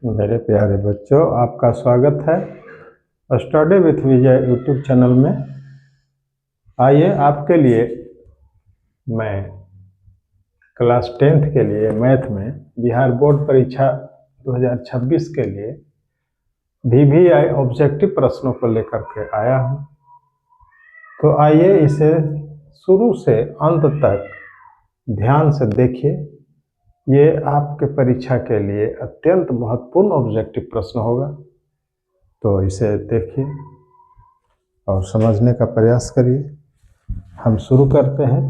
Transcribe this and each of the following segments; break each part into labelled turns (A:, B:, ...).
A: मेरे प्यारे बच्चों, आपका स्वागत है study with Vijay YouTube channel में। आइए, आपके लिए मैं क्लास 10th के लिए मैथ में बिहार बोर्ड परीक्षा 2026 के लिए VVI ऑब्जेक्टिव प्रश्नों को लेकर के आया हूँ। तो आइए इसे शुरू से अंत तक ध्यान से देखिए। ये आपके परीक्षा के लिए अत्यंत महत्वपूर्ण ऑब्जेक्टिव प्रश्न होगा, तो इसे देखिए और समझने का प्रयास करिए। हम शुरू करते हैं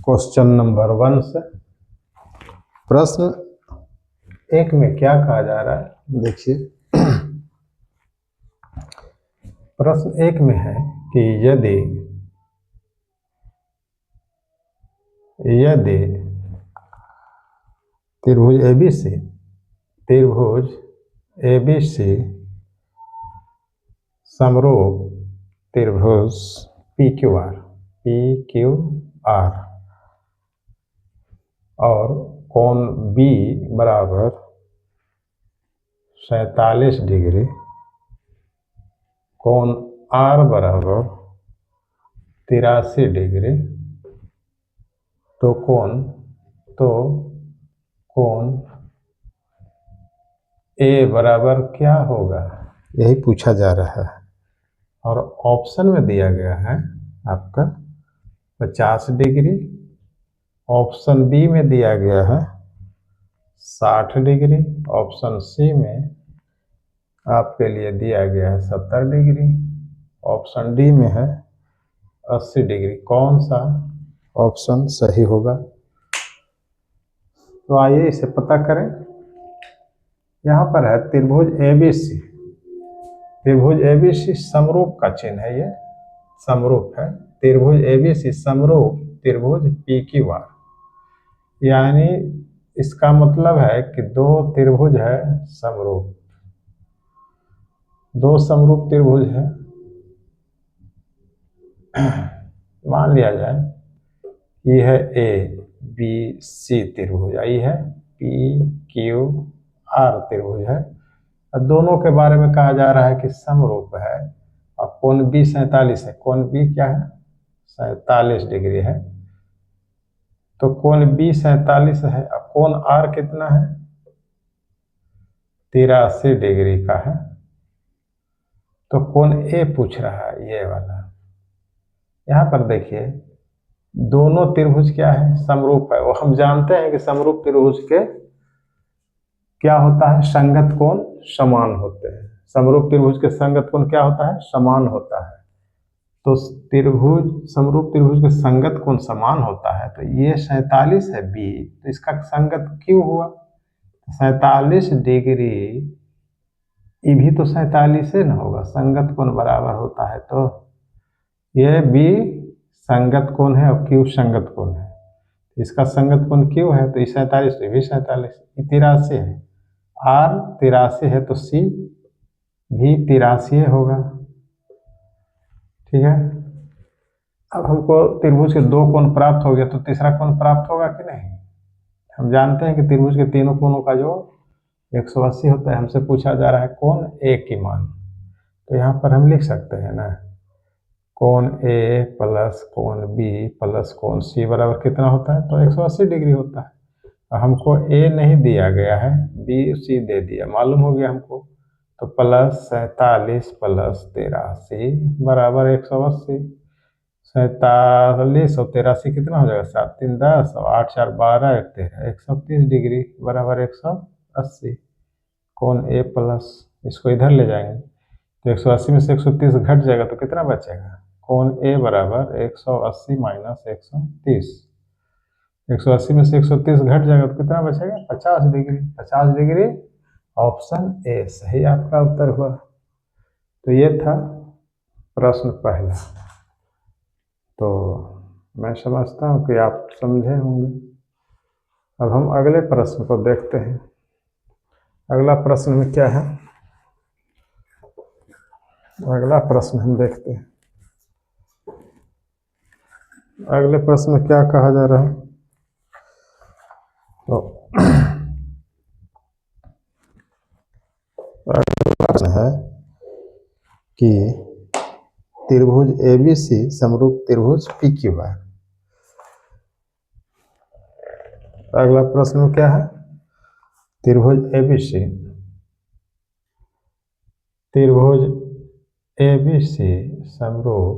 A: क्वेश्चन नंबर 1 से। प्रश्न 1 में क्या कहा जा रहा है, देखिए। प्रश्न 1 में है कि यदि त्रिभुज ABC समरूप त्रिभुज PQR और कोण B बराबर 47 डिग्री, कोण R बराबर 83 डिग्री, तो कोण A बराबर क्या होगा, यही पूछा जा रहा है। और ऑप्शन में दिया गया है आपका 50 डिग्री, ऑप्शन बी में दिया गया है 60 डिग्री, ऑप्शन सी में आपके लिए दिया गया है 70 डिग्री, ऑप्शन डी में है 80 डिग्री। कौन सा ऑप्शन सही होगा? तो आइए इसे पता करें। यहाँ पर है त्रिभुज ABC समरूप का चिन्ह है, ये समरूप है। त्रिभुज ABC समरूप त्रिभुज PQR, यानी इसका मतलब है कि दो त्रिभुज है समरूप, दो समरूप त्रिभुज है। मान लिया जाए ये है ABC त्रिभुज, ये है PQR त्रिभुज है, और दोनों के बारे में कहा जा रहा है कि समरूप है। और कोण B 47 है, कोण B क्या है 47 डिग्री है, तो कोण B 47 है। और कोण R कितना है 83 डिग्री का है। तो कोण A पूछ रहा है, ये वाला। यहाँ पर देखिए दोनों त्रिभुज क्या है समरूप है, वो हम जानते हैं कि समरूप त्रिभुज के क्या होता है, संगत कोण समान होते हैं। समरूप त्रिभुज के संगत कोण क्या होता है, समान होता है। तो समरूप त्रिभुज के संगत कोण समान होता है, तो ये 47 है B, तो इसका संगत क्यों हुआ 47 डिग्री, ये भी तो 47 से न होगा, संगत कोण बराबर होता है। तो ये B संगत कोण है और Q संगत कोण है, इसका संगत कोण Q है, तो ये 47, तो भी 47, 83 है। R 83 है, तो C भी 83 होगा। ठीक है, अब हमको त्रिभुज के दो कोण प्राप्त हो गया, तो तीसरा कोण प्राप्त होगा कि नहीं? हम जानते हैं कि त्रिभुज के तीनों कोणों का जो 180 होता है। हमसे पूछा जा रहा है कोण A की मान, तो यहाँ पर हम लिख सकते हैं ना, कोण A प्लस कोण B प्लस कोण C बराबर कितना होता है, तो 180 डिग्री होता है। हमको A नहीं दिया गया है, B C दे दिया, मालूम हो गया हमको। तो प्लस 47 प्लस 83 बराबर 180। 47 और 83 कितना हो जाएगा, 7 3 10 और 8 4 12 1 13, 130 डिग्री बराबर 180। कोण A प्लस, इसको इधर ले जाएंगे तो 180 में से 130 घट जाएगा, तो कितना बचेगा, कोण A बराबर 180 माइनस 130। 180 में से 130 घट जाएगा, तो कितना बचेगा 50 डिग्री। 50 डिग्री ऑप्शन A सही आपका उत्तर हुआ। तो ये था प्रश्न पहला। तो मैं समझता हूँ कि आप समझे होंगे। अब हम अगले प्रश्न को देखते हैं। अगला प्रश्न में क्या है, अगला प्रश्न हम देखते हैं। अगले प्रश्न में क्या कहा जा रहा है, तो प्रश्न है कि त्रिभुज ABC समरूप त्रिभुज PQR। अगला प्रश्न क्या है? त्रिभुज ABC समरूप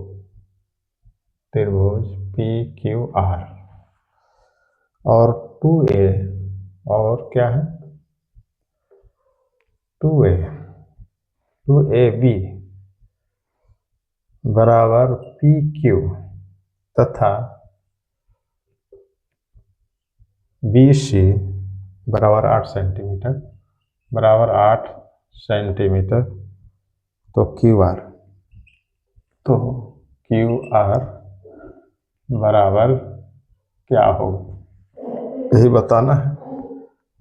A: त्रिभुज PQR और 2A और क्या है 2AB बराबर PQ तथा BC बराबर 8 सेंटीमीटर तो QR बराबर क्या होगा यही बताना है।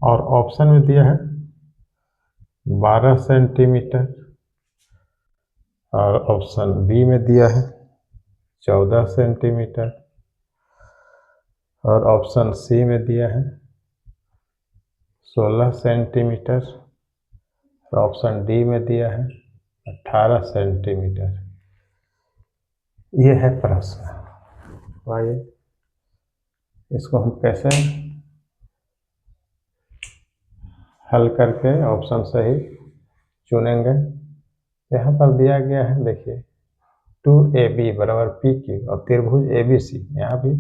A: और ऑप्शन में दिया है 12 सेंटीमीटर और ऑप्शन बी में दिया है 14 सेंटीमीटर और ऑप्शन सी में दिया है 16 सेंटीमीटर और ऑप्शन डी में दिया है 18 सेंटीमीटर। ये है प्रश्न। आइए इसको हम कैसे हल करके ऑप्शन सही चुनेंगे। यहाँ पर दिया गया है, देखिए 2AB बराबर PQ और त्रिभुज ABC। यहाँ भी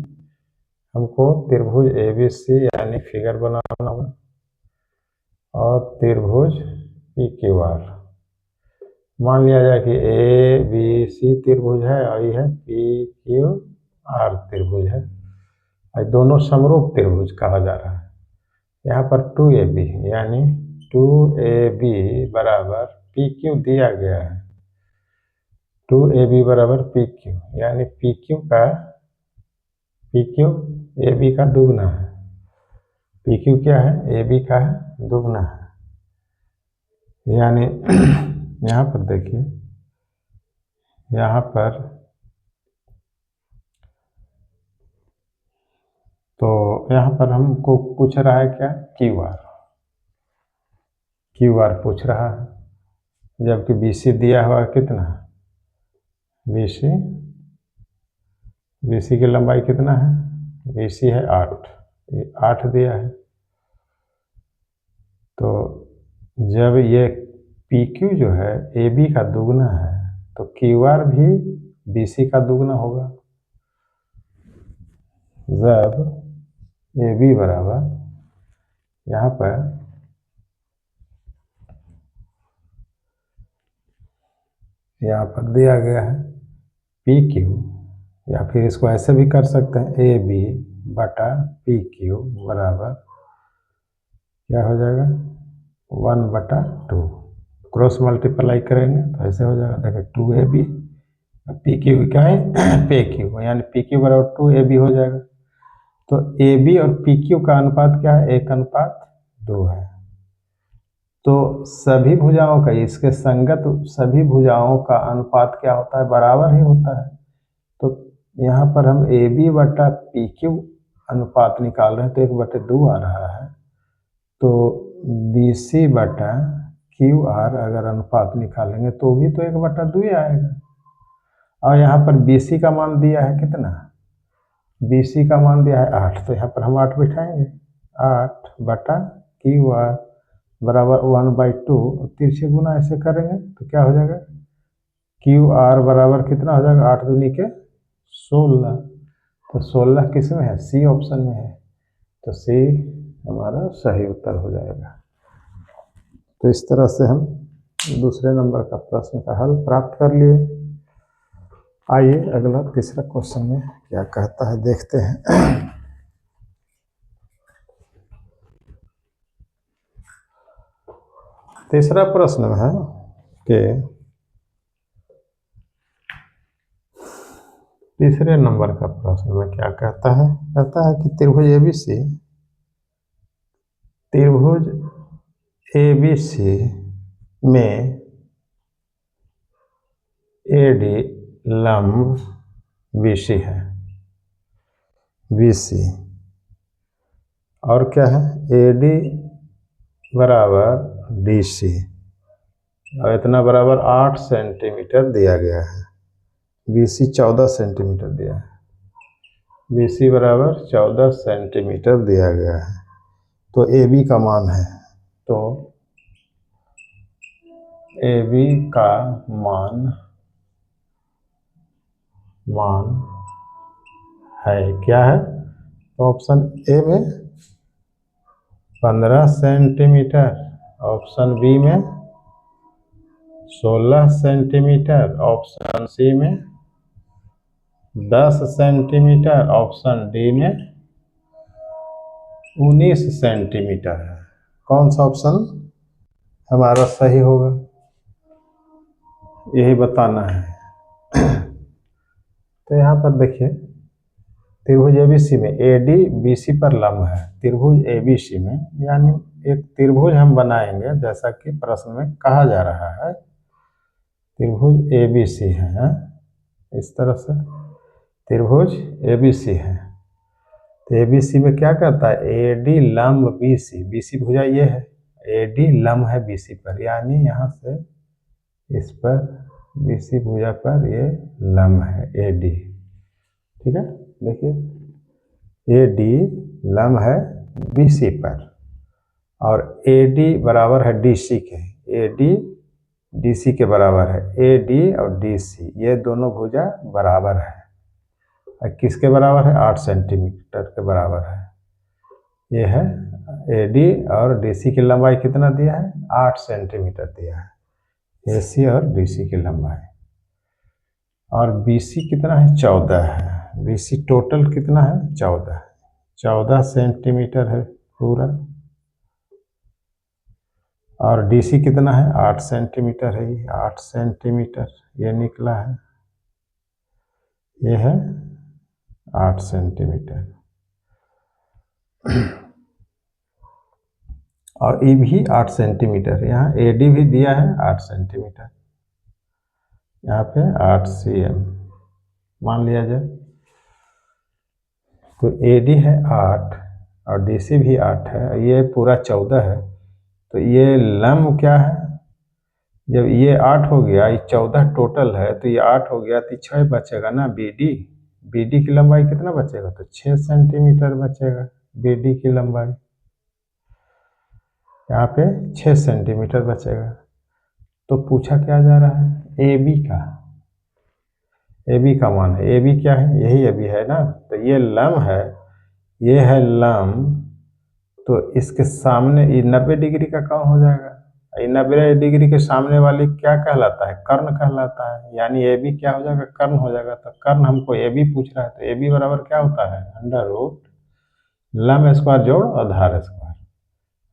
A: हमको त्रिभुज ABC यानी फिगर बनाना होगा और त्रिभुज PQR मान लिया जाए कि ABC त्रिभुज है और यह PQR त्रिभुज है और दोनों समरूप त्रिभुज कहा जा रहा है। यहाँ पर 2AB यानी 2AB बराबर PQ दिया गया है। 2AB बराबर PQ यानी PQ AB का दुगना है। PQ क्या है? AB का दुगना है। यानी यहाँ पर देखिए, यहाँ पर तो यहाँ पर हमको पूछ रहा है क्या? QR पूछ रहा है, जबकि BC दिया हुआ कितना? BC की लंबाई कितना है? BC है 8, 8 दिया है। तो जब ये PQ जो है AB का दुगना है तो QR भी BC का दुगना होगा। जब AB बराबर यहाँ पर दिया गया है PQ, या फिर इसको ऐसे भी कर सकते हैं AB बटा PQ बराबर क्या हो जाएगा? 1/2। क्रॉस मल्टीप्लाई करेंगे तो ऐसे हो जाएगा, देखिए 2AB PQ क्या है? PQ यानी PQ बराबर 2AB हो जाएगा। तो AB और PQ का अनुपात क्या है? 1:2 है। तो सभी भुजाओं का, इसके संगत सभी भुजाओं का अनुपात क्या होता है? बराबर ही होता है। तो यहाँ पर हम AB बटा PQ अनुपात निकाल रहे हैं तो 1/2 आ रहा है। तो BC बटा QR अगर अनुपात निकालेंगे तो भी तो 1/2 ही आएगा। और यहाँ पर BC का मान दिया है कितना? BC का मान दिया है 8, तो यहाँ पर हम 8 बिठाएंगे। 8 बटा QR बराबर 1/2, तिरछे गुना ऐसे करेंगे तो क्या हो जाएगा? QR बराबर कितना हो जाएगा? 8 दूनी के 16। तो 16 किस में है? C ऑप्शन में है। तो C हमारा सही उत्तर हो जाएगा। तो इस तरह से हम दूसरे नंबर का प्रश्न का हल प्राप्त कर लिए। आइए अगला तीसरा क्वेश्चन में क्या कहता है देखते हैं। तीसरा प्रश्न है कि तीसरे नंबर का प्रश्न में क्या कहता है? कहता है कि त्रिभुज ABC में AD लंब BC है। BC और क्या है? AD बराबर DC और इतना बराबर 8 सेंटीमीटर दिया गया है। BC 14 सेंटीमीटर दिया है, BC बराबर 14 सेंटीमीटर दिया गया है। तो AB का मान है, तो AB का मान है क्या है, तो ऑप्शन ए में 15 सेंटीमीटर, ऑप्शन बी में 16 सेंटीमीटर, ऑप्शन सी में 10 सेंटीमीटर, ऑप्शन डी में 19 सेंटीमीटर है। कौन सा ऑप्शन हमारा सही होगा, यही बताना है। तो यहाँ पर देखिए त्रिभुज ABC में AD BC पर लंब है, त्रिभुज ABC में, यानी एक त्रिभुज हम बनाएंगे जैसा कि प्रश्न में कहा जा रहा है। त्रिभुज ABC है, इस तरह से त्रिभुज ABC है। तो ABC में क्या कहता है, AD लंब BC, BC भुजा ये है, AD लंब है BC पर, यानी यहाँ से इस पर BC भुजा पर ये लंब है AD। ठीक है, देखिए AD लंब है BC पर और AD बराबर है DC के, AD DC के बराबर है, AD और DC ये दोनों भुजा बराबर है। और किसके बराबर है, 8 सेंटीमीटर के बराबर है। ये है AD और DC की लंबाई कितना दिया है, 8 सेंटीमीटर दिया है, AC और DC की लंबाई। और BC कितना है, 14 है, BC टोटल कितना है, 14 सेंटीमीटर है पूरा। और DC कितना है, 8 सेंटीमीटर है, 8 सेंटीमीटर ये निकला है, ये है 8 सेंटीमीटर। और E भी 8 सेंटीमीटर, यहाँ AD भी दिया है 8 सेंटीमीटर, यहाँ पे 8 cm मान लिया जाए। तो AD है 8 और DC भी 8 है, ये पूरा 14 है। तो ये लंब क्या है, जब ये 8 हो गया, ये 14 टोटल है, तो ये 8 हो गया तो 6 बचेगा ना BD की लंबाई कितना बचेगा, तो 6 सेंटीमीटर बचेगा BD की लंबाई, यहाँ पे 6 सेंटीमीटर बचेगा। तो पूछा क्या जा रहा है, AB का मान है, AB क्या है, यही AB है ना। तो ये लंब है, ये है लंब, तो इसके सामने ये 90 डिग्री का कौन हो जाएगा, ये 90 डिग्री के सामने वाली क्या कहलाता है, कर्ण कहलाता है, यानी AB क्या हो जाएगा, कर्ण हो जाएगा। तो कर्ण हमको AB पूछ रहा है, तो AB बराबर क्या होता है, अंडर रूट लंब स्क्वायर जोड़ आधार स्क्वायर,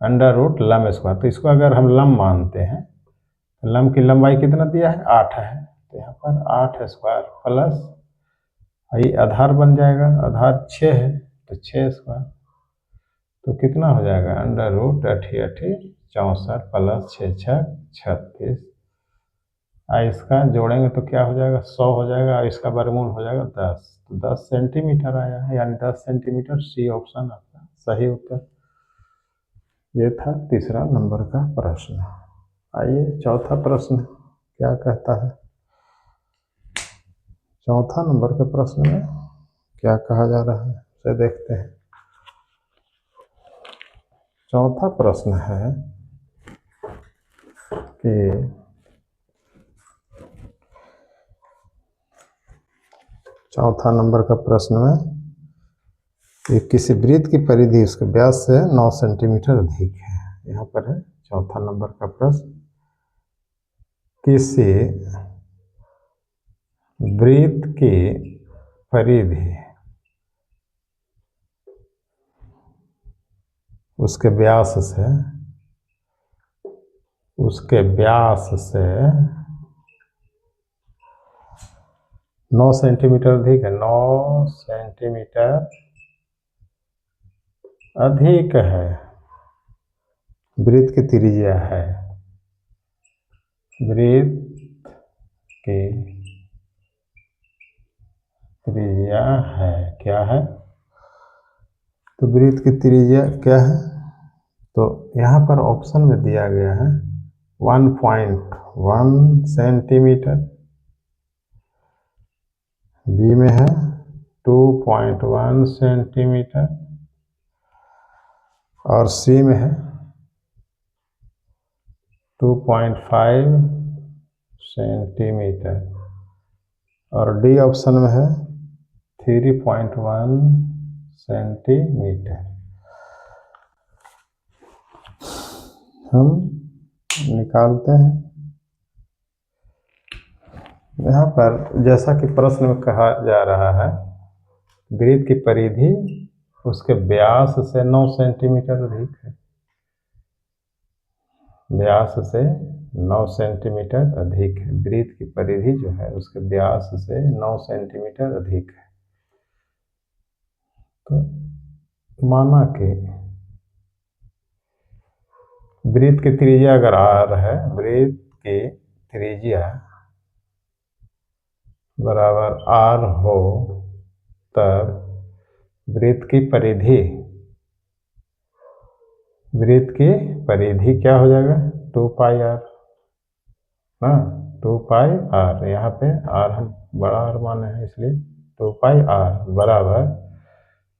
A: अंडर रूट लंब स्क्वायर। तो इसको अगर हम लंब मानते हैं, तो लंब की लंबाई कितना दिया है, 8 है, तो यहाँ पर 8 स्क्वायर प्लस ये आधार बन जाएगा, आधार 6 है तो 6 स्क्वायर, तो कितना हो जाएगा, अंडर रूट 88 64 प्लस 6 6 36। इसका जोड़ेंगे तो क्या हो जाएगा, 100 हो जाएगा, और इसका वर्गमूल हो जाएगा 10, तो 10 सेंटीमीटर आया है, यानी 10 सेंटीमीटर, सी ऑप्शन आपका सही उत्तर। ये था तीसरा नंबर का प्रश्न। आइए चौथा प्रश्न क्या कहता है। चौथा नंबर के प्रश्न में क्या कहा जा रहा है, उसे देखते हैं। चौथा प्रश्न है कि चौथा नंबर का प्रश्न में कि किसी वृत्त की परिधि उसके व्यास से 9 सेंटीमीटर अधिक है। यहाँ पर है चौथा नंबर का प्रश्न, किसी वृत्त की परिधि उसके व्यास से 9 सेंटीमीटर अधिक है, 9 सेंटीमीटर अधिक है, वृत्त की त्रिज्या है, वृत्त की त्रिज्या है, क्या है, तो वृत्त की त्रिज्या क्या है, तो यहाँ पर ऑप्शन में दिया गया है 1.1 सेंटीमीटर, बी में है 2.1 सेंटीमीटर और सी में है 2.5 सेंटीमीटर और डी ऑप्शन में है 3.1 सेंटीमीटर। हम निकालते हैं। यहाँ पर जैसा कि प्रश्न में कहा जा रहा है, वृत्त की परिधि उसके व्यास से 9 सेंटीमीटर अधिक है। व्यास से 9 सेंटीमीटर अधिक है। वृत्त की परिधि जो है उसके व्यास से 9 सेंटीमीटर अधिक है। तो माना कि वृत्त की त्रिज्या अगर r है, वृत्त की त्रिज्या बराबर r हो, तब वृत्त की परिधि क्या हो जाएगा? 2 पाई r, हाँ 2 पाई r। यहाँ पे r हम बड़ा r माने हैं, इसलिए 2 पाई r बराबर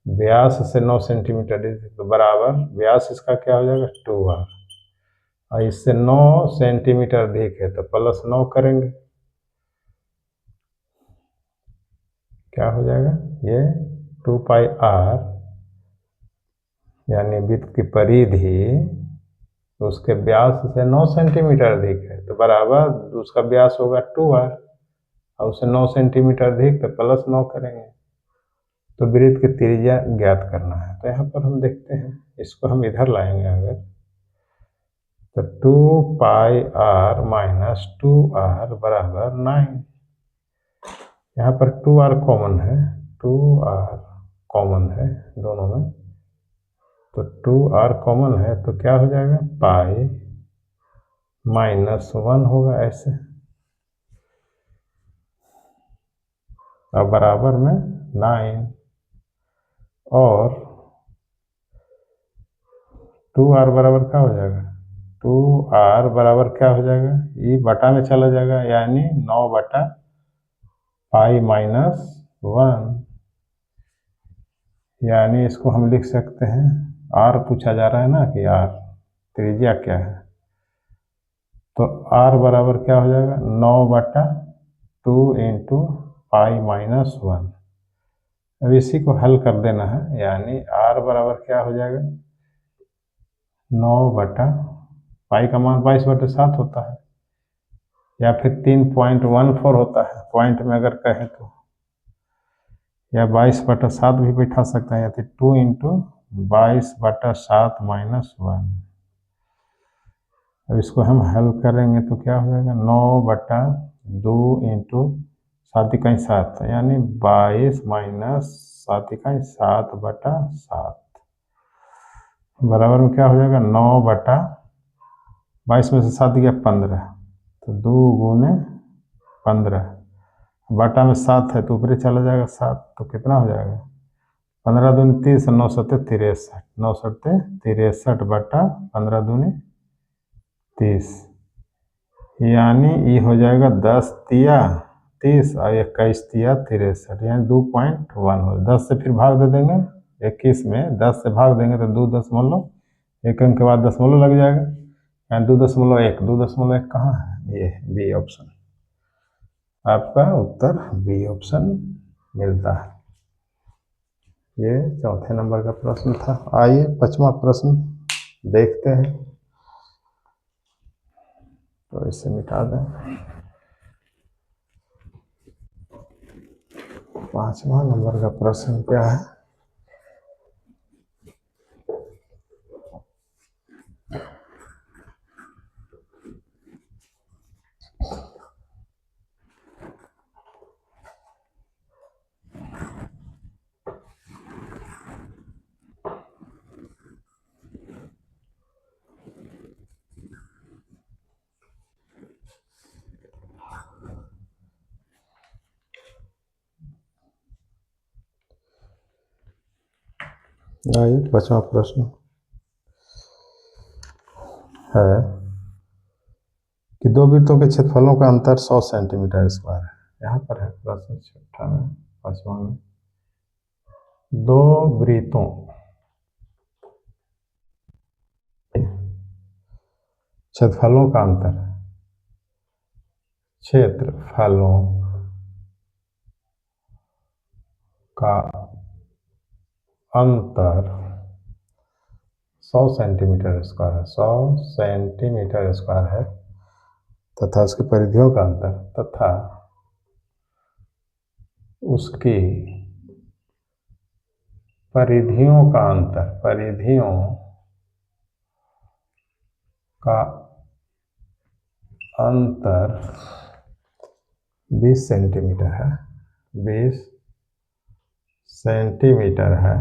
A: व्यास से 9 सेंटीमीटर, तो बराबर व्यास इसका क्या हो जाएगा? 2r, और इससे 9 सेंटीमीटर अधिक है तो प्लस 9 करेंगे, क्या हो जाएगा? ये 2 पाई r यानी वृत्त की परिधि उसके व्यास से 9 सेंटीमीटर अधिक है, तो बराबर उसका व्यास होगा 2r और उसे 9 सेंटीमीटर अधिक तो प्लस 9 करेंगे। तो वृत्त की त्रिज्या ज्ञात करना है। तो यहाँ पर हम देखते हैं, इसको हम इधर लाएंगे अगर, तो 2 पाई r माइनस 2r बराबर 9। यहाँ पर 2r कॉमन है, 2r कॉमन है दोनों में, तो 2r कॉमन है तो क्या हो जाएगा? पाई माइनस 1 होगा ऐसे, और बराबर में 9, और 2r बराबर क्या हो जाएगा? 2r बराबर क्या हो जाएगा? ये बटा में चला जाएगा, यानी 9 बटा पाई माइनस 1, यानी इसको हम लिख सकते हैं, r पूछा जा रहा है ना कि r त्रिज्या क्या है, तो r बराबर क्या हो जाएगा? 9 बटा 2 इंटू पाई माइनस 1। अब इसी को हल कर देना है, यानी r बराबर क्या हो जाएगा? 9 बटा पाई का मान 22/7 होता है, या फिर 3.14 होता है पॉइंट में अगर कहें तो, या 22/7 भी बैठा सकते हैं, या फिर 2 इंटू 22/7 माइनस 1। अब इसको हम हल करेंगे तो क्या हो जाएगा? 9 बटा 2 इंटू 7 इकाई 7, यानी 22 माइनस 7 इकाई 7/7 बराबर में क्या हो जाएगा? 9 बटा 22 में से 7 गया 15, तो 2 गुने 15, बटा में 7 है तो ऊपरी चला जाएगा 7, तो कितना हो जाएगा? 15 दूनी 30, 9 सत्ते 63, 9 सत्ते 63 बटा 15 दूनी 30, यानी ये हो जाएगा 10 तिया 30 और 21 तिया 63, यानी 2.1 हो। 10 से फिर भाग दे देंगे, 21 में 10 से भाग देंगे तो 2.1, एक अंक के बाद दशमलव लग जाएगा, यानी 2.1। 2.1 कहाँ है? ये बी ऑप्शन, आपका उत्तर बी ऑप्शन मिलता है। ये चौथे नंबर का प्रश्न था। आइए 5वां प्रश्न देखते हैं, तो इसे मिटा दें। 5वां नंबर का प्रश्न क्या है? आइए 5वां प्रश्न है, कि दो वृत्तों के क्षेत्रफलों का अंतर 100 सेंटीमीटर स्क्वायर है। यहाँ पर है प्रश्न 6 में 5वां में, दो वृत्तों क्षेत्रफलों का अंतर, क्षेत्रफलों का अंतर 100 सेंटीमीटर स्क्वायर है, 100 सेंटीमीटर स्क्वायर है, तथा उसकी परिधियों का अंतर, तथा उसकी परिधियों का अंतर, परिधियों का अंतर 20 सेंटीमीटर है, 20 सेंटीमीटर है।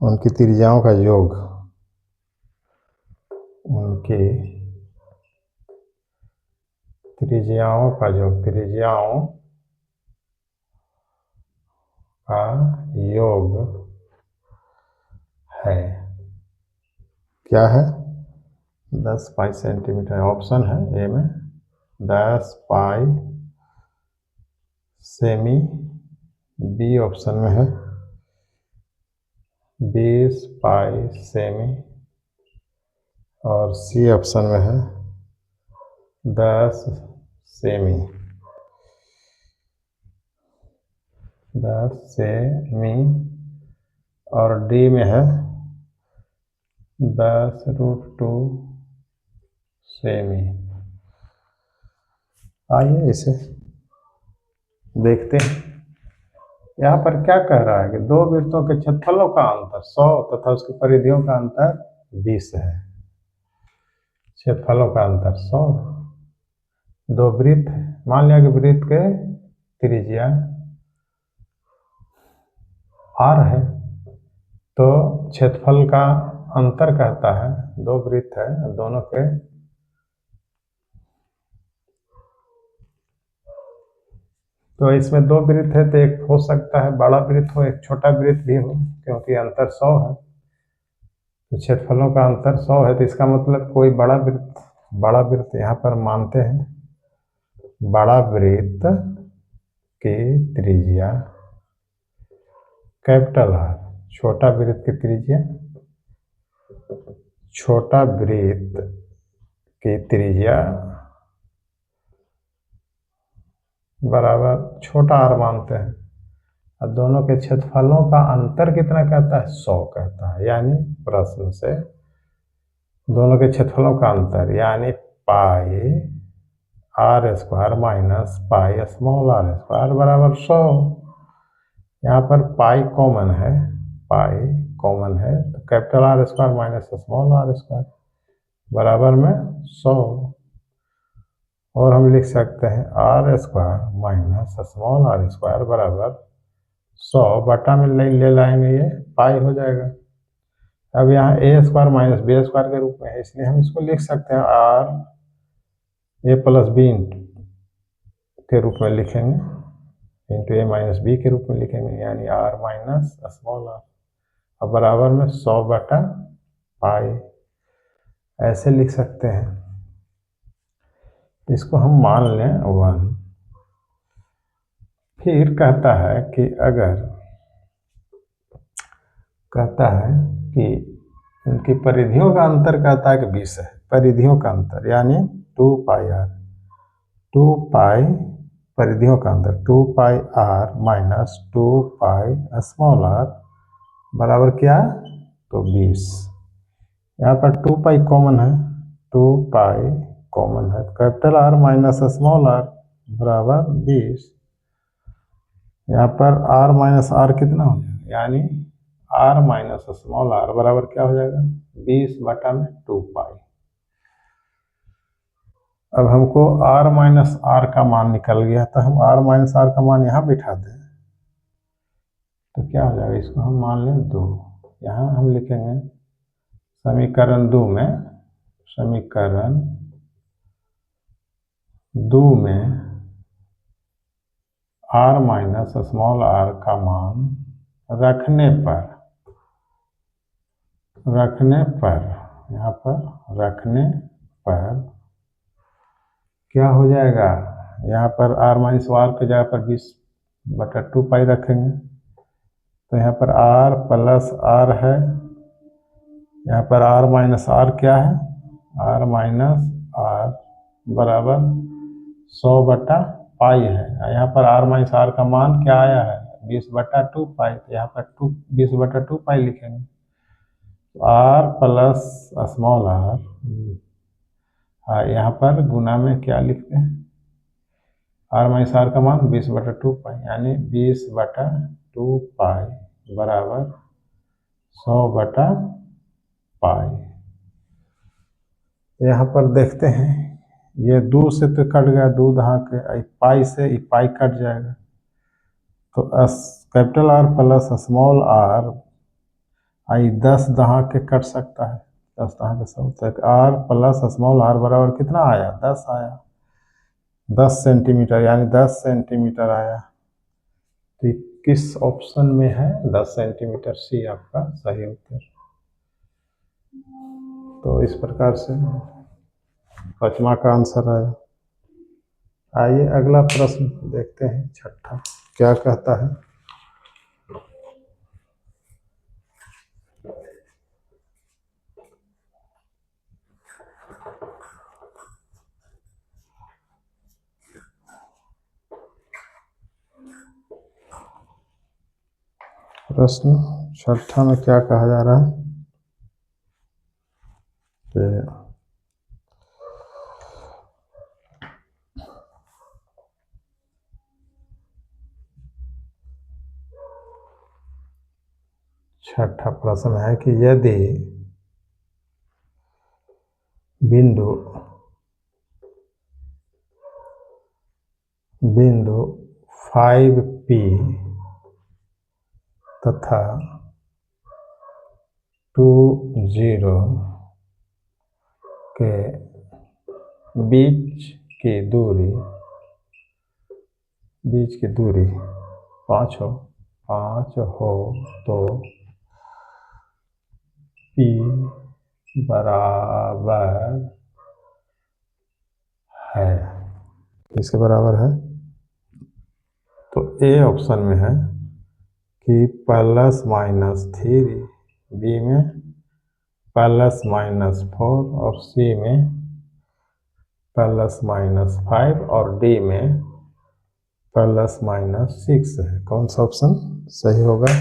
A: उनकी त्रिज्याओं का योग, उनकी त्रिज्याओं का योग, त्रिज्याओं का योग है, क्या है? 10 पाई सेंटीमीटर। ऑप्शन है ए में 10 पाई सेमी, बी ऑप्शन में है 20 पाई सेमी, और सी ऑप्शन में है 10 सेमी, 10 सेमी, और डी में है 10√2 सेमी। आइए इसे देखते हैं। यहाँ पर क्या कह रहा है कि दो वृत्तों के क्षेत्रफलों का अंतर 100 तथा उसकी परिधियों का अंतर 20 है। क्षेत्रफलों का अंतर 100, दो वृत्त, मान लिया कि वृत्त के त्रिज्या r है, तो क्षेत्रफल का अंतर कहता है, दो वृत्त है, दोनों के तो इसमें दो वृत्त है तो एक हो सकता है बड़ा वृत्त हो, एक छोटा वृत्त भी हो, क्योंकि अंतर 100 है। तो क्षेत्रफलों का अंतर 100 है, तो इसका मतलब कोई बड़ा वृत्त यहाँ पर मानते हैं, बड़ा वृत्त की त्रिज्या कैपिटल R, छोटा वृत्त की त्रिज्या, छोटा वृत्त की त्रिज्या बराबर छोटा r मानते हैं। अब दोनों के क्षेत्रफलों का अंतर कितना कहता है? 100 कहता है। यानी प्रश्न से दोनों के क्षेत्रफलों का अंतर यानी पाई r² minus pi small r² बराबर 100। यहाँ पर पाई कॉमन है, पाई कॉमन है, तो capital R² minus small r² बराबर में 100। और हम लिख सकते हैं r² माइनस स्मॉल r² बराबर 100 बटा में ले लाएंगे, ये पाई हो जाएगा। अब यहाँ a² माइनस b² के रूप में है, इसलिए हम इसको लिख सकते हैं r a प्लस b के रूप में लिखेंगे, इंटू a माइनस b के रूप में लिखेंगे, यानी r माइनस स्मॉल r, अब बराबर में 100 बटा पाई, ऐसे लिख सकते हैं। इसको हम मान लें 1। फिर कहता है कि अगर कहता है कि उनकी परिधियों का अंतर कहता है कि 20 है, परिधियों का अंतर यानी 2 पाई r, 2 पाई परिधियों का अंतर 2 पाई r minus 2 pi small r बराबर क्या? तो 20। यहाँ पर 2 पाई कॉमन है, 2 पाई कॉमन है, capital R minus small r बराबर 20। यहाँ पर r माइनस r कितना हो जाएगा? यानी r माइनस स्मॉल r बराबर क्या हो जाएगा? 20 बटा में 2 पाई। अब हमको r माइनस r का मान निकल गया, तो हम r माइनस r का मान यहाँ बिठा दें तो क्या हो जाएगा? इसको हम मान लें 2। यहाँ हम लिखेंगे समीकरण 2 में, समीकरण 2 में r माइनस स्मॉल r का मान रखने पर यहाँ पर रखने पर क्या हो जाएगा, यहाँ पर r माइनस आर की जगह पर 20/2 रखेंगे, तो यहाँ पर r प्लस r है, यहाँ पर r माइनस r क्या है, r माइनस r बराबर 100/π है। यहाँ पर r माइनस r का मान क्या आया है, 20/2, तो यहाँ पर 20/2 लिखेंगे। r प्लस स्मॉल r, यहाँ पर गुना में क्या लिखते हैं, r माइनस r का मान 20/2 यानी 20/2 बराबर 100/π। यहाँ पर देखते हैं, ये 2 से तो कट गया, 2 दहा के, पाई से पाई कट जाएगा, तो capital R plus small r 10 दहा के कट सकता है, 10 दहा के 100, तक r प्लस स्मॉल r बराबर कितना आया, 10 आया, 10 सेंटीमीटर, यानी 10 सेंटीमीटर आया। तो किस ऑप्शन में है, 10 सेंटीमीटर, सी आपका सही उत्तर। तो इस प्रकार से 5वां का आंसर आया। आइए अगला प्रश्न देखते हैं, 6ठा क्या कहता है। प्रश्न 6ठा में क्या कहा जा रहा है कि 6ठा प्रश्न है कि यदि बिंदु 5P तथा 20 के बीच की दूरी 5 हो तो P बराबर है, इसके बराबर है। तो ए ऑप्शन में है कि ±3, बी में ±4 और सी में ±5 और डी में ±6 है। कौन सा ऑप्शन सही होगा?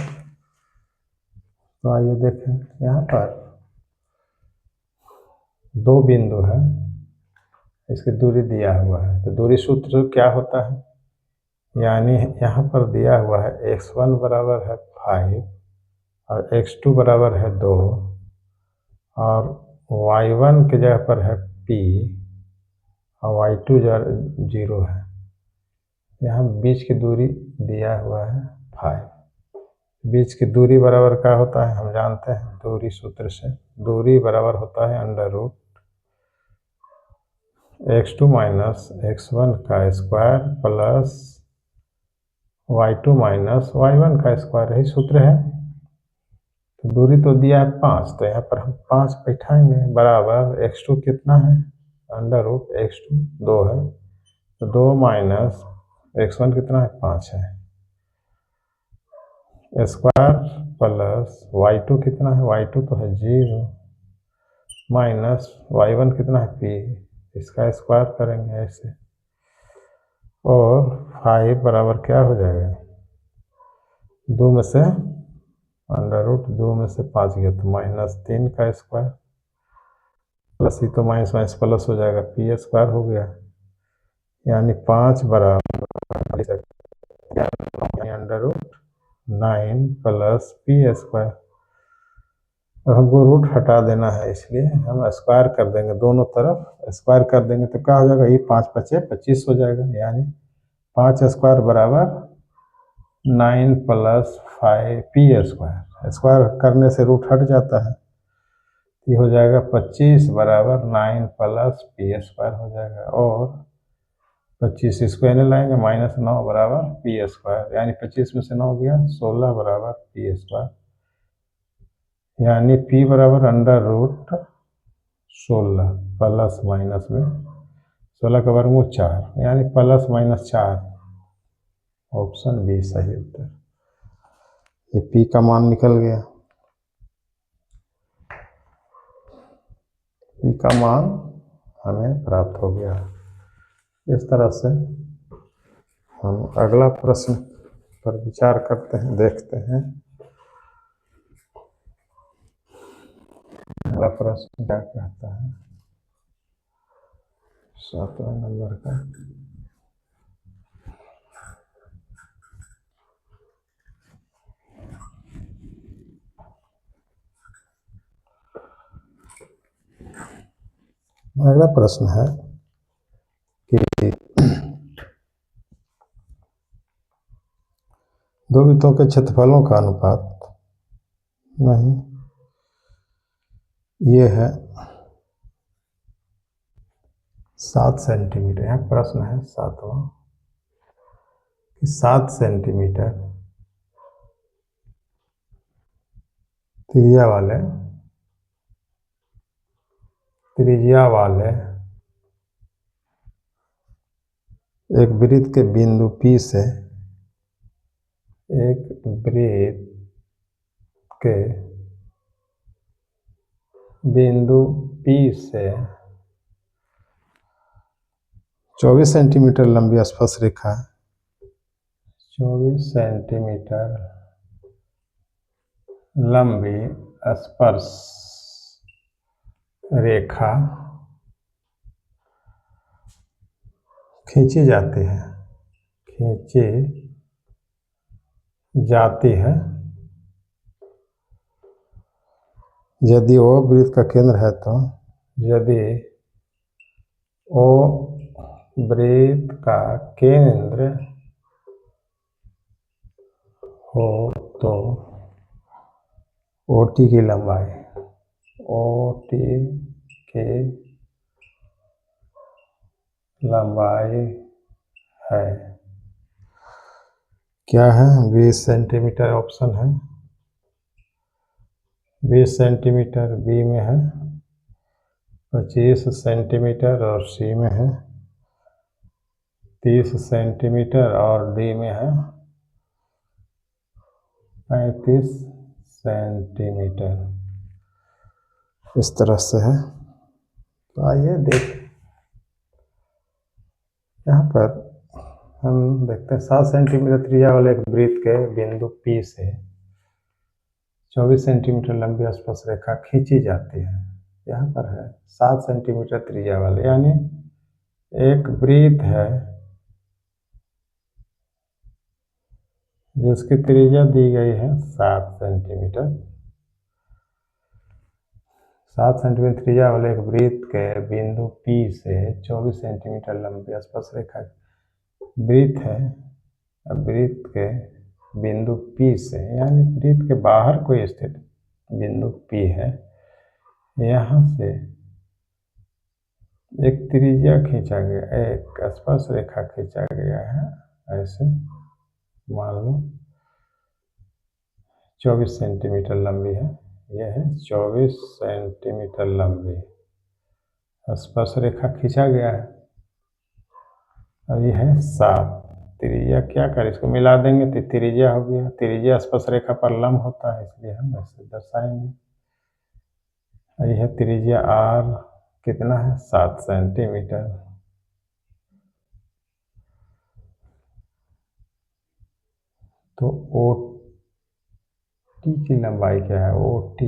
A: तो आइए देखें, यहाँ पर 2 बिंदु है, इसकी दूरी दिया हुआ है, तो दूरी सूत्र क्या होता है, यानी यहाँ पर दिया हुआ है x1 बराबर है 5 और x2 बराबर है 2 और y1 के जगह पर है p और y2 0 है। यहाँ बीच की दूरी दिया हुआ है 5, बीच की दूरी बराबर क्या होता है, हम जानते हैं दूरी सूत्र से, दूरी बराबर होता है √x2 माइनस x1 का square plus y2 minus y1 का स्क्वायर, यही सूत्र है। तो दूरी तो दिया है 5, तो यहाँ पर हम 5 बैठाएंगे, बराबर x2 कितना है, √x2 2 है, तो 2 माइनस x1 कितना है, 5 है, स्क्वायर प्लस y2 कितना है, y2 तो है 0 माइनस y1 कितना है p, इसका स्क्वायर करेंगे ऐसे, और 5 बराबर क्या हो जाएगा, 2 में से √2 में से 5 गया तो -3 का स्क्वायर प्लस ही तो माइनस माइनस प्लस हो जाएगा, p स्क्वायर हो गया, यानी 5 बराबर √9 प्लस p स्क्वायर। और हमको रूट हटा देना है, इसलिए हम स्क्वायर कर देंगे, दोनों तरफ स्क्वायर कर देंगे, तो क्या हो जाएगा, ये 5 × 5 = 25 हो जाएगा, यानी 5 स्क्वायर बराबर 9 + 5 p स्क्वायर, स्क्वायर करने से रूट हट जाता है, ये हो जाएगा 25 बराबर 9 + p स्क्वायर हो जाएगा, और 25 इसको इन्हें लाएंगे, -9 बराबर p स्क्वायर, यानी 25 में से 9 गया, 16 बराबर p स्क्वायर, यानी p बराबर √9 16 प्लस माइनस में 16 का वर्गमूल 4 यानी प्लस माइनस 4। ऑप्शन बी सही उत्तर। ये पी का मान निकल गया। पी का मान हमें प्राप्त हो गया। इस तरह से हम अगला प्रश्न पर विचार करते हैं, देखते हैं अगला प्रश्न क्या कहता है। 7वां नंबर का अगला प्रश्न है कि दो वृत्तों के क्षेत्रफलों का अनुपात नहीं, ये है 7 सेंटीमीटर। यहाँ प्रश्न है 7वां कि 7 सेंटीमीटर त्रिज्या वाले एक वृत्त के बिंदु P से एक वृत्त के बिंदु P से 24 सेंटीमीटर लंबी स्पर्श रेखा, 24 सेंटीमीटर लंबी स्पर्श रेखा खींची जाती है यदि वो वृत्त का केंद्र है तो, यदि वो वृत्त का केंद्र हो तो OT की लंबाई है क्या है? 20 सेंटीमीटर ऑप्शन है, 20 सेंटीमीटर बी में है, 25 सेंटीमीटर और सी में है, 30 सेंटीमीटर और डी में है, 35 सेंटीमीटर। इस तरह से है। तो आइए देख, यहाँ पर हम देखते हैं 7 सेंटीमीटर त्रिज्या वाले एक वृत्त के बिंदु P से 24 सेंटीमीटर लंबी स्पर्श रेखा खींची जाती है। यहाँ पर है 7 सेंटीमीटर त्रिज्या वाले, यानी एक वृत्त है जिसकी त्रिज्या दी गई है 7 सेंटीमीटर। 7 सेंटीमीटर त्रिज्या वाले एक वृत्त के बिंदु P से 24 सेंटीमीटर लंबी स्पर्श रेखा वृत्त है। अब वृत्त के बिंदु P से, यानी वृत्त के बाहर कोई स्थित बिंदु P है, यहाँ से एक त्रिज्या खींचा गया, एक स्पर्श रेखा खींचा गया है। ऐसे मान लो 24 सेंटीमीटर लंबी है, यह है 24 सेंटीमीटर लंबी स्पर्श रेखा खींचा गया है। अब यह है 7, त्रिज्या क्या करें, इसको मिला देंगे तो त्रिज्या हो गया। त्रिज्या स्पर्श रेखा पर लंब होता है, इसलिए हम ऐसे दर्शाएंगे। यह त्रिज्या R कितना है? 7 सेंटीमीटर। तो OT की लंबाई क्या है? OT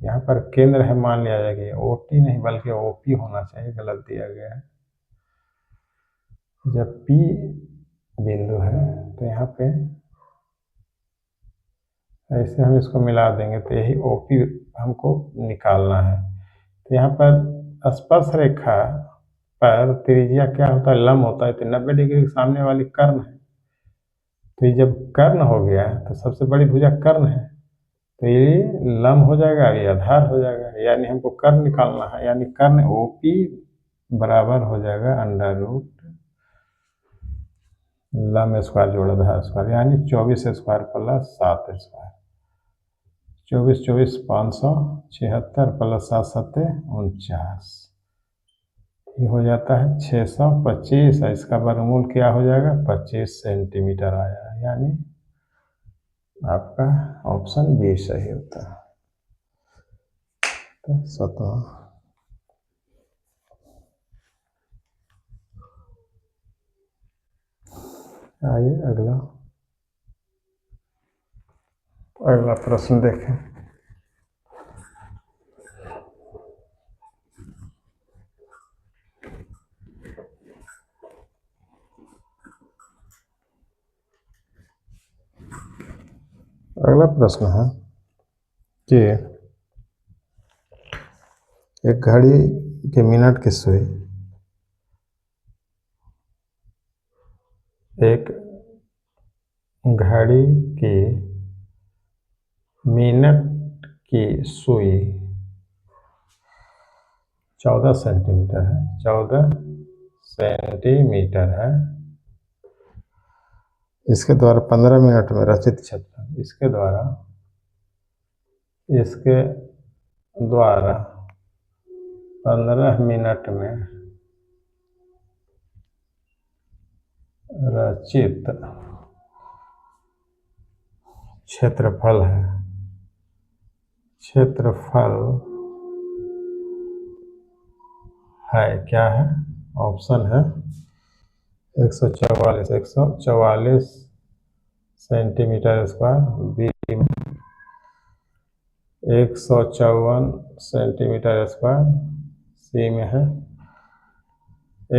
A: यहाँ पर केंद्र है, मान लिया जाएगा ये OT नहीं बल्कि OP होना चाहिए, गलत दिया गया है। जब P बिंदु है तो यहाँ पे ऐसे हम इसको मिला देंगे तो यही OP हमको निकालना है। तो यहाँ पर स्पर्श रेखा पर त्रिज्या क्या होता है? लंब होता है। तो 90 डिग्री के सामने वाली कर्ण है, तो ये जब कर्ण हो गया तो सबसे बड़ी भुजा कर्ण है, तो ये लंब हो जाएगा, ये आधार हो जाएगा, यानी हमको कर्ण निकालना है। यानी कर्ण OP बराबर हो जाएगा अंडर रूट लंब स्क्वायर जोड़ आधार स्क्वायर, यानी 24 स्क्वायर प्लस 7 स्क्वायर। 24 24 576 प्लस 7 7 49, ये हो जाता है 625। और इसका वर्गमूल क्या हो जाएगा? 25 सेंटीमीटर आया, यानी आपका ऑप्शन बी सही होता है। तो सतह आइए अगला प्रश्न देखें। अगला प्रश्न है कि एक घड़ी के मिनट की सुई एक घड़ी की मिनट की सुई 14 सेंटीमीटर है, 14 सेंटीमीटर है। इसके द्वारा 15 मिनट में रचित क्षेत्रफल, इसके द्वारा 15 मिनट में रचित क्षेत्रफल है। क्षेत्रफल है क्या है? ऑप्शन है 144 सेंटीमीटर स्क्वायर, बी में 154 सेंटीमीटर स्क्वायर, सी में है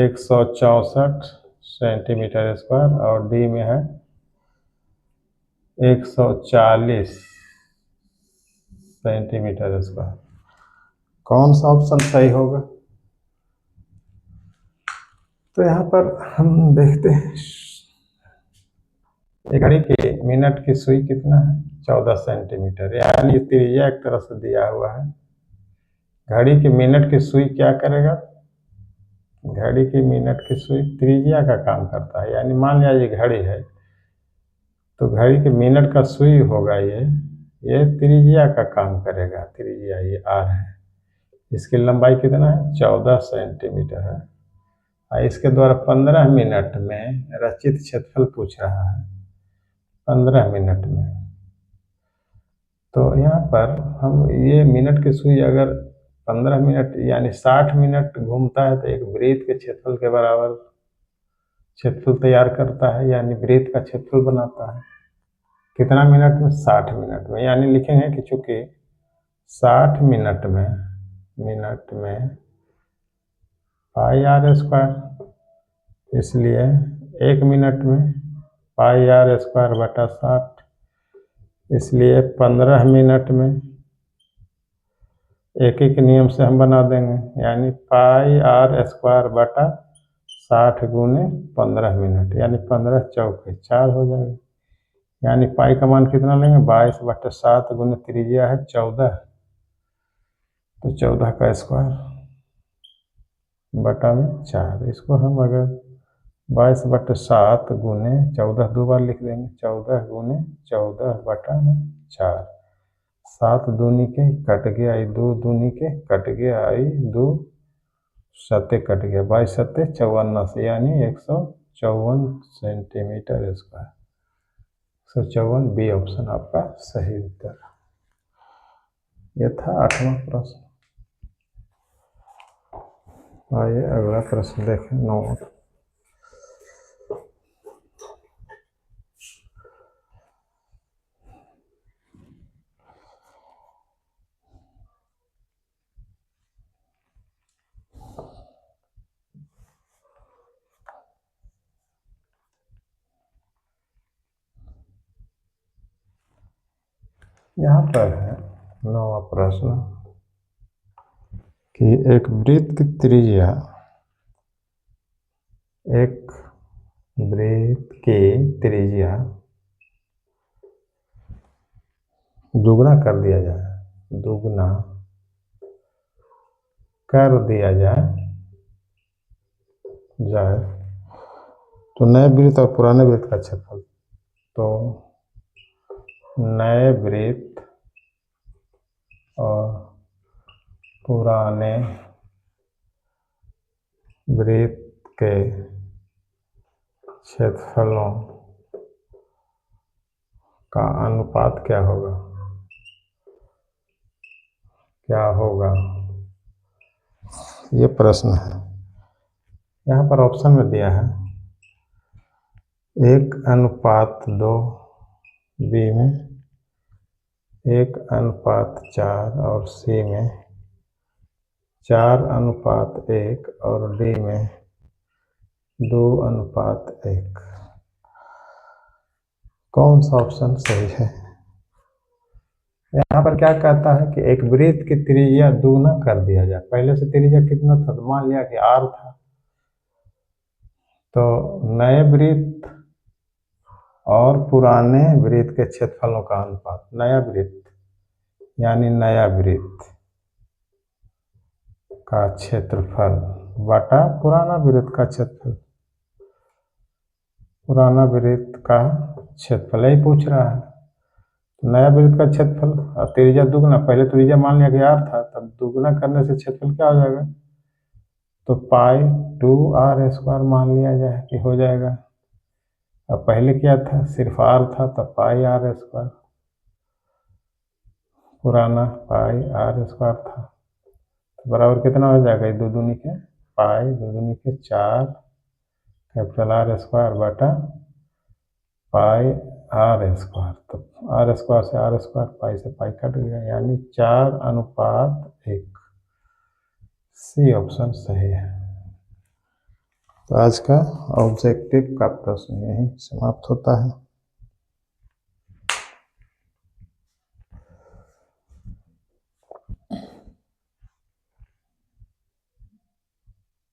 A: 164 सेंटीमीटर स्क्वायर और डी में है 140 सेंटीमीटर स्क्वायर। कौन सा ऑप्शन सही होगा? तो यहाँ पर हम देखते हैं, एक घड़ी की मिनट की सुई कितना है? 14 सेंटीमीटर, यानी त्रिज्या एक तरह से दिया हुआ है। घड़ी की मिनट की सुई क्या करेगा? घड़ी की मिनट की सुई त्रिज्या का काम करता है, यानी मान लिया ये घड़ी है तो घड़ी के मिनट का सुई होगा, ये त्रिज्या का काम करेगा। त्रिज्या ये आर है, इसकी लंबाई कितना है? 14 सेंटीमीटर है। और इसके द्वारा 15 मिनट में रचित क्षेत्रफल पूछ रहा है, 15 मिनट में। तो यहाँ पर हम ये मिनट की सुई अगर 15 मिनट यानी 60 मिनट घूमता है तो एक वृत्त के क्षेत्रफल के बराबर क्षेत्रफल तैयार करता है, यानी वृत्त का क्षेत्रफल बनाता है। कितना मिनट में? 60 मिनट में। यानी लिखेंगे कि चूंकि 60 मिनट में पाई आर स्क्वायर, इसलिए 1 मिनट में पाई आर स्क्वायर बटा 60, इसलिए 15 मिनट में एक एक नियम से हम बना देंगे, यानी पाई आर स्क्वायर बटा 60 गुने 15 मिनट, यानी 15 चौके 4 हो जाएगा। यानी पाई का मान कितना लेंगे? 22/7 गुने त्रिज्या है 14, तो 14 का स्क्वायर बटा में 4। इसको हम अगर 22/7 गुने 14 दो बार लिख देंगे, 14 गुने 14 बटा में 4। 7 दूनी के कट गया, 2 दूनी के कट गया, 2 सत्ते कट गया, 22 सत्ते 54, यानी 154 सेंटीमीटर स्क्वायर। 154 बी ऑप्शन आपका सही उत्तर। यह था 8वां प्रश्न। आइए अगला प्रश्न देखें, 9। यहाँ पर है 9वां प्रश्न कि एक वृत्त की त्रिज्या, एक वृत्त की त्रिज्या दुगना कर दिया जाए, दुगना कर दिया जाए तो नए वृत्त और पुराने वृत्त का क्षेत्रफल, तो नए वृत्त और पुराने वृत्त के क्षेत्रफलों का अनुपात क्या होगा? क्या होगा, ये प्रश्न है। यहाँ पर ऑप्शन में दिया है 1:2 बी में, 1:4 और सी में 4:1 और डी में 2:1। कौन सा ऑप्शन सही है? यहाँ पर क्या कहता है कि एक वृत्त की त्रिज्या दुगना कर दिया जाए। पहले से त्रिज्या कितना था, तो मान लिया कि r था, तो नए वृत्त और पुराने वृत्त के क्षेत्रफलों का अनुपात, नया वृत्त यानी नया वृत्त का क्षेत्रफल बटा पुराना वृत्त का क्षेत्रफल, पुराना वृत्त का क्षेत्रफल ही पूछ रहा है। नया वृत्त का क्षेत्रफल और त्रिज्या दुगना, पहले त्रिज्या मान लिया कि r था, तब दुगना करने से क्षेत्रफल क्या हो जाएगा, तो π2r² मान लिया जाए कि हो जाएगा। अब पहले क्या था, सिर्फ r था, तब πr², पुराना πr² था, तो बराबर कितना हो जाएगा, 2 दूनी के पाई, 2 दूनी के 4 कैपिटल R² बटा πr²। तो r² से r², पाई से पाई कट गया, यानी 4:1। सी ऑप्शन सही है। तो आज का ऑब्जेक्टिव का प्रश्न यही समाप्त होता है।